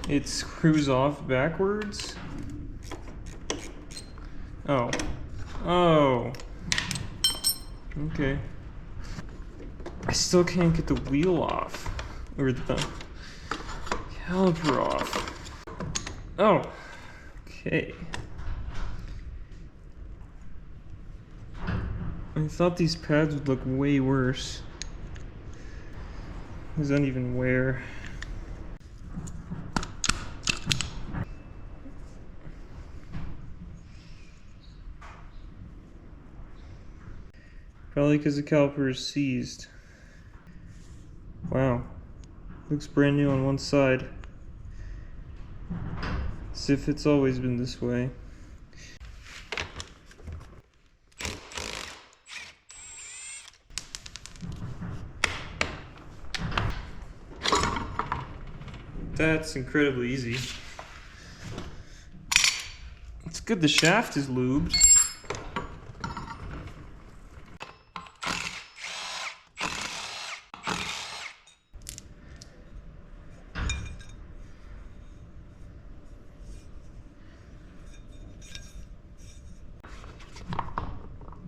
It screws off backwards. Oh. Oh. Okay. I still can't get the wheel off. Or the caliper off. Oh. Okay. I thought these pads would look way worse. These don't even wear. Probably because the caliper is seized. Wow. Looks brand new on one side. As if it's always been this way. That's incredibly easy. It's good the shaft is lubed.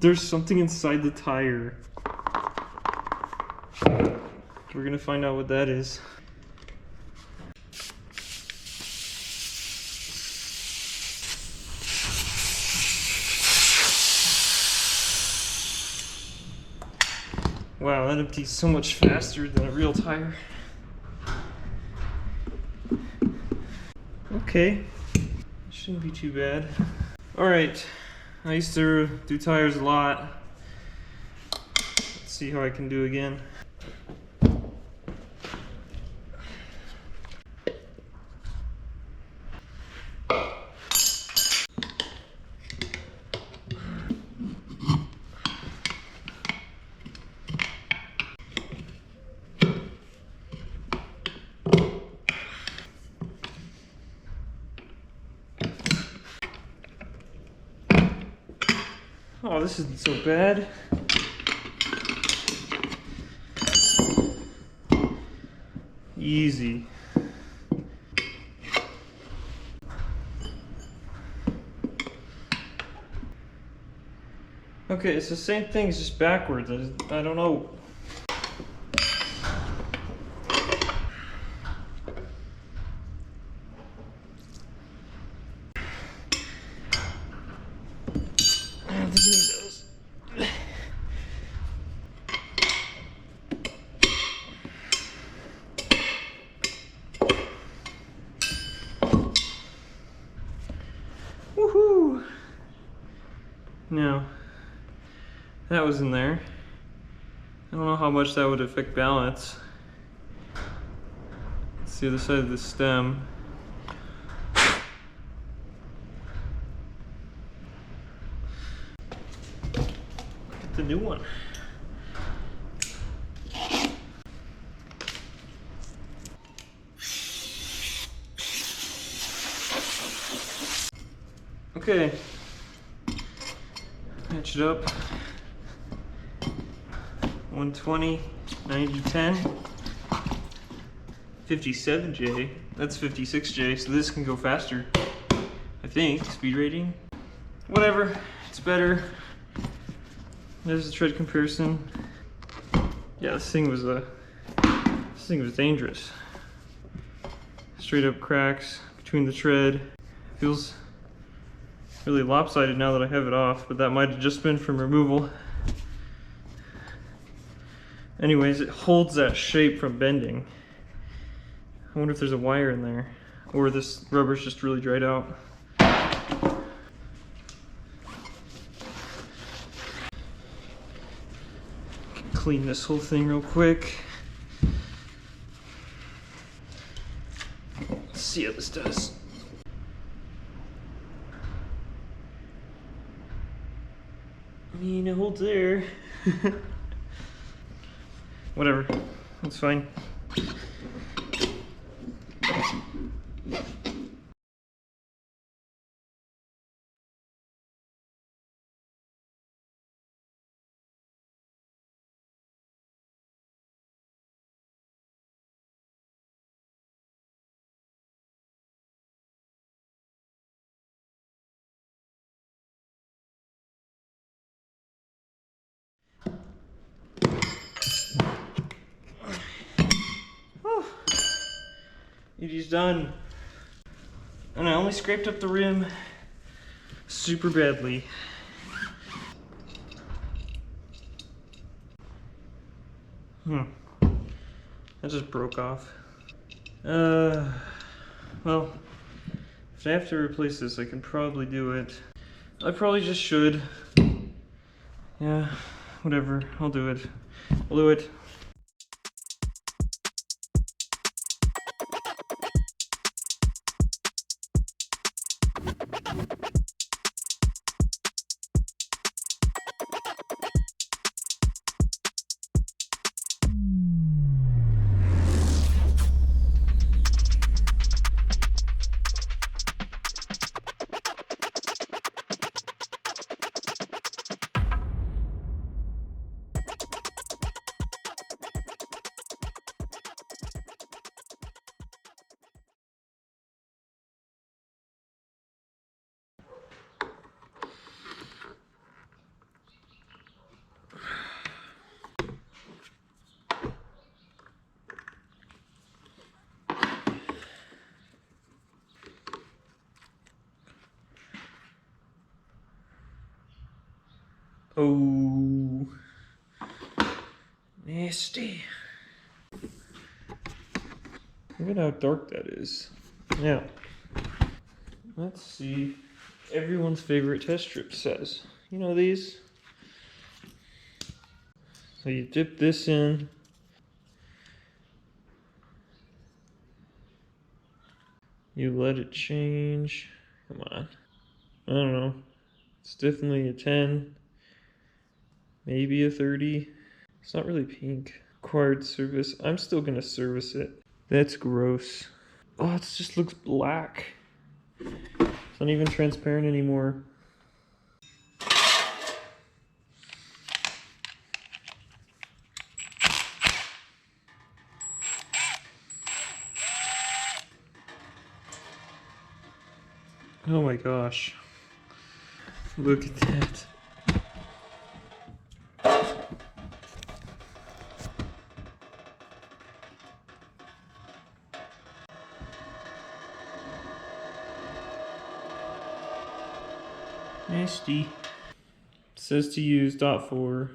There's something inside the tire. We're gonna find out what that is. Wow, that empties so much faster than a real tire. Okay, shouldn't be too bad. Alright, I used to do tires a lot. Let's see how I can do again. Oh, this isn't so bad. Easy. Okay, it's the same thing, it's just backwards. I don't know. I don't think you need those. Woohoo! Now, that was in there. I don't know how much that would affect balance. It's the other side of the stem. Get the new one. Okay. Match it up. 120, 90, 10. 57J. That's 56J, so this can go faster. I think. Speed rating. Whatever. It's better. There's the tread comparison. Yeah, this thing was dangerous. Straight up cracks between the tread. Feels really lopsided now that I have it off, but that might have just been from removal. Anyways, it holds that shape from bending. I wonder if there's a wire in there, or this rubber's just really dried out. Clean this whole thing real quick. Let's see how this does. I mean, it holds there. Whatever, that's fine. It is done. And I only scraped up the rim super badly. That just broke off. Well, if I have to replace this, I can probably do it. I probably just should. Yeah, whatever, I'll do it. I'll do it. Oh, nasty. Look at how dark that is. Now, let's see. Everyone's favorite test strip says. You know these? So you dip this in. You let it change. Come on. I don't know. It's definitely a 10. Maybe a 30. It's not really pink. Required service. I'm still gonna service it. That's gross. Oh, it just looks black. It's not even transparent anymore. Oh my gosh. Look at that. Nasty. It says to use .4.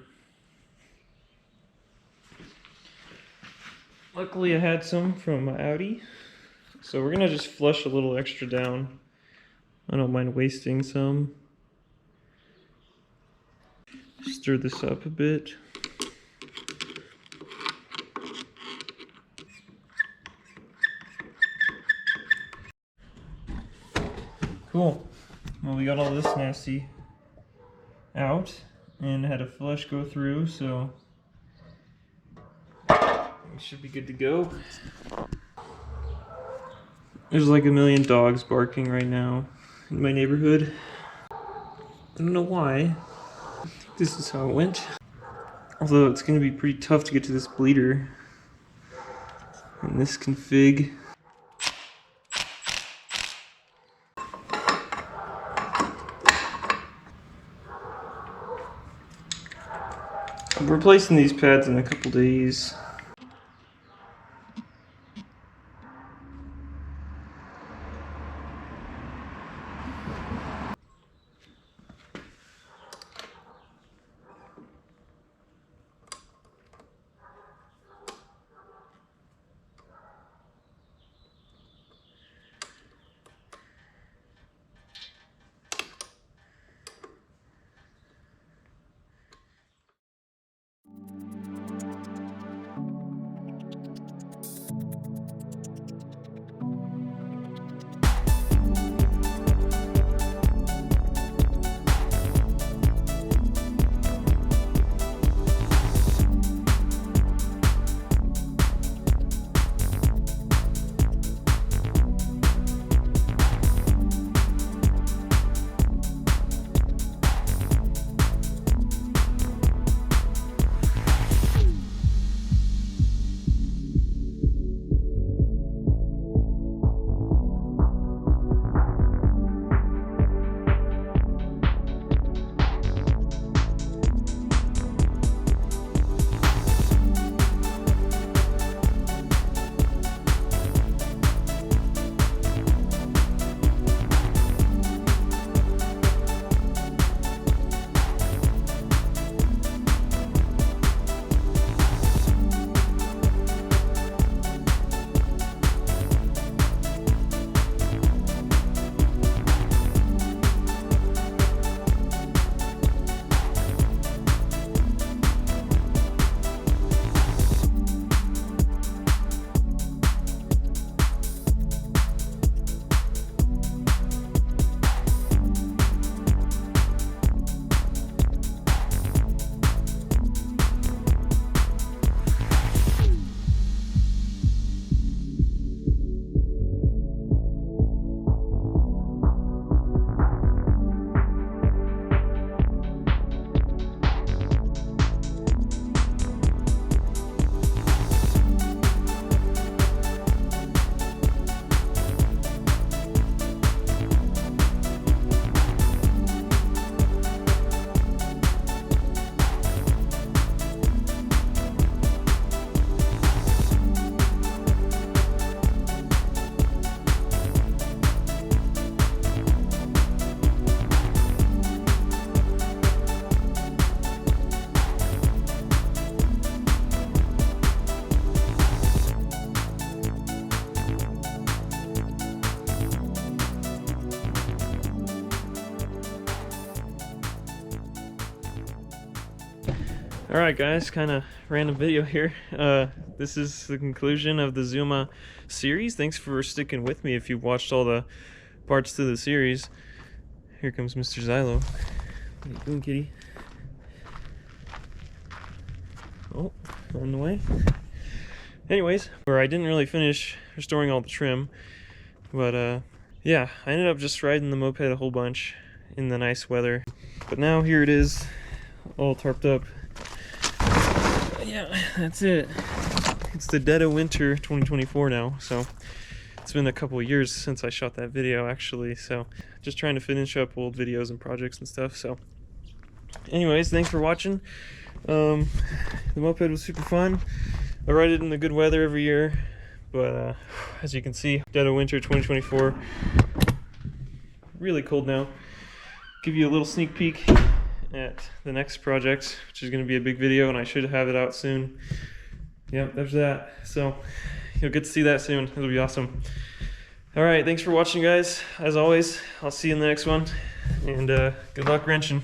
Luckily I had some from my Audi. So we're gonna just flush a little extra down. I don't mind wasting some. Stir this up a bit. Cool. Well, we got all this nasty out and had a flush go through, so we should be good to go. There's like a million dogs barking right now in my neighborhood. I don't know why. I think this is how it went. Although it's going to be pretty tough to get to this bleeder in this config. I'm replacing these pads in a couple days. All right, guys, kind of random video here. This is the conclusion of the Zuma series. Thanks for sticking with me if you've watched all the parts to the series. Here comes Mr. Xylo. What are you doing, kitty? Oh, on the way. Anyways, where I didn't really finish restoring all the trim, but yeah, I ended up just riding the moped a whole bunch in the nice weather. But now here it is, all tarped up. Yeah, that's it. It's the dead of winter 2024 now, so it's been a couple of years since I shot that video actually, so just trying to finish up old videos and projects and stuff. So anyways, thanks for watching. The moped was super fun. I ride it in the good weather every year, but as you can see, dead of winter 2024. Really cold now. Give you a little sneak peek at the next project, which is going to be a big video, and I should have it out soon. Yep, there's that. So you'll get to see that soon. It'll be awesome. All right, thanks for watching, guys. As always, I'll see you in the next one, and good luck wrenching.